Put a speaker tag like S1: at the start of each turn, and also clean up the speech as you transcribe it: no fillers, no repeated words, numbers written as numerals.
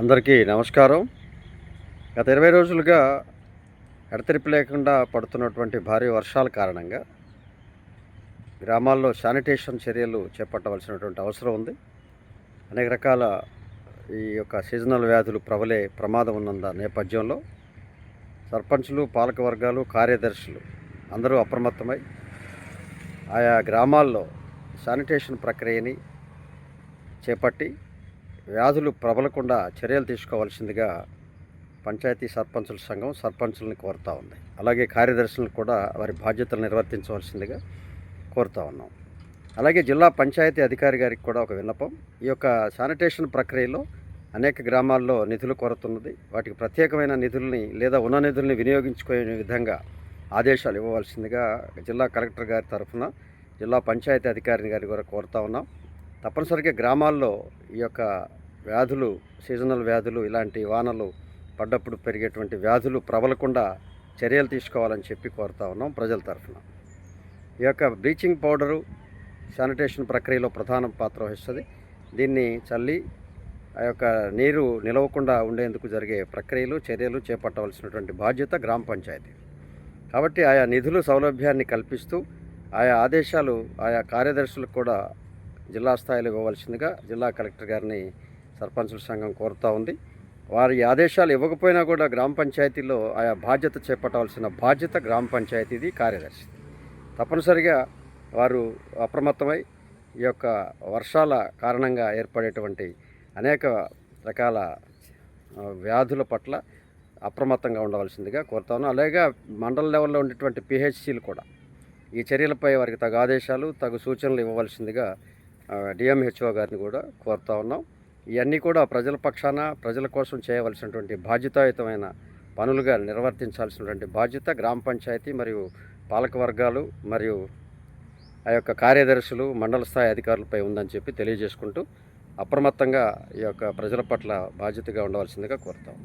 S1: అందరికీ నమస్కారం. గత 20 రోజులుగా ఎడతెరిపి లేకుండా పడుతున్నటువంటి భారీ వర్షాల కారణంగా గ్రామాల్లో శానిటేషన్ చర్యలు చేపట్టవలసినటువంటి అవసరం ఉంది. అనేక రకాల ఈ యొక్క సీజనల్ వ్యాధులు ప్రబలే ప్రమాదం ఉన్నంద నేపథ్యంలో సర్పంచులు, పాలకవర్గాలు, కార్యదర్శులు అందరూ అప్రమత్తమై ఆయా గ్రామాల్లో శానిటేషన్ ప్రక్రియని చేపట్టి వ్యాధులు ప్రబలకుండా చర్యలు తీసుకోవాల్సిందిగా పంచాయతీ సర్పంచుల సంఘం సర్పంచుల్ని కోరుతూ ఉంది. అలాగే కార్యదర్శులను కూడా వారి బాధ్యతలు నిర్వర్తించవలసిందిగా కోరుతూ ఉన్నాం. అలాగే జిల్లా పంచాయతీ అధికారి గారికి కూడా ఒక విన్నపం. ఈ యొక్క శానిటేషన్ ప్రక్రియలో అనేక గ్రామాల్లో నిధులు కొరత ఉన్నది. వాటికి ప్రత్యేకమైన నిధుల్ని లేదా ఉన్న నిధుల్ని వినియోగించుకునే విధంగా ఆదేశాలు ఇవ్వవలసిందిగా జిల్లా కలెక్టర్ గారి తరఫున జిల్లా పంచాయతీ అధికారిని గారి కూడా కోరుతూ ఉన్నాం. తప్పనిసరిగా గ్రామాల్లో ఈ యొక్క వ్యాధులు, సీజనల్ వ్యాధులు, ఇలాంటి వానలు పడ్డప్పుడు పెరిగేటువంటి వ్యాధులు ప్రబలకుండా చర్యలు తీసుకోవాలని చెప్పి కోరుతూ ఉన్నాం ప్రజల తరఫున. ఈ యొక్క బ్లీచింగ్ పౌడరు శానిటేషన్ ప్రక్రియలో ప్రధాన పాత్ర వహిస్తుంది. దీన్ని చల్లి ఆ యొక్క నీరు నిలవకుండా ఉండేందుకు జరిగే ప్రక్రియలు, చర్యలు చేపట్టవలసినటువంటి బాధ్యత గ్రామ పంచాయతీ. కాబట్టి ఆయా నిధులు సౌలభ్యాన్ని కల్పిస్తూ ఆయా ఆదేశాలు ఆయా కార్యదర్శులకు కూడా జిల్లా స్థాయిలో ఇవ్వవలసిందిగా జిల్లా కలెక్టర్ గారిని సర్పంచుల సంఘం కోరుతూ ఉంది. వారి ఆదేశాలు ఇవ్వకపోయినా కూడా గ్రామ పంచాయతీలో ఆయా బాధ్యత చేపట్టవలసిన బాధ్యత గ్రామ పంచాయతీది, కార్యదర్శి. తప్పనిసరిగా వారు అప్రమత్తమై ఈ యొక్క వర్షాల కారణంగా ఏర్పడేటువంటి అనేక రకాల వ్యాధుల పట్ల అప్రమత్తంగా ఉండవలసిందిగా కోరుతాను. అలాగే మండల లెవెల్లో ఉండేటువంటి పిహెచ్సిలు కూడా ఈ చర్యలపై వారికి తగు ఆదేశాలు, తగు సూచనలు ఇవ్వవలసిందిగా డిఎంహెచ్ఓ గారిని కూడా కోరుతూ ఉన్నాం. ఇవన్నీ కూడా ప్రజల పక్షాన, ప్రజల కోసం చేయవలసినటువంటి బాధ్యతాయుతమైన పనులుగా నిర్వర్తించాల్సినటువంటి బాధ్యత గ్రామ పంచాయతీ మరియు పాలకవర్గాలు మరియు ఆ యొక్క కార్యదర్శులు, మండల స్థాయి అధికారులపై ఉందని చెప్పి తెలియజేసుకుంటూ అప్రమత్తంగా ఈ యొక్క ప్రజల పట్ల బాధ్యతగా ఉండవలసిందిగా కోరుతాం.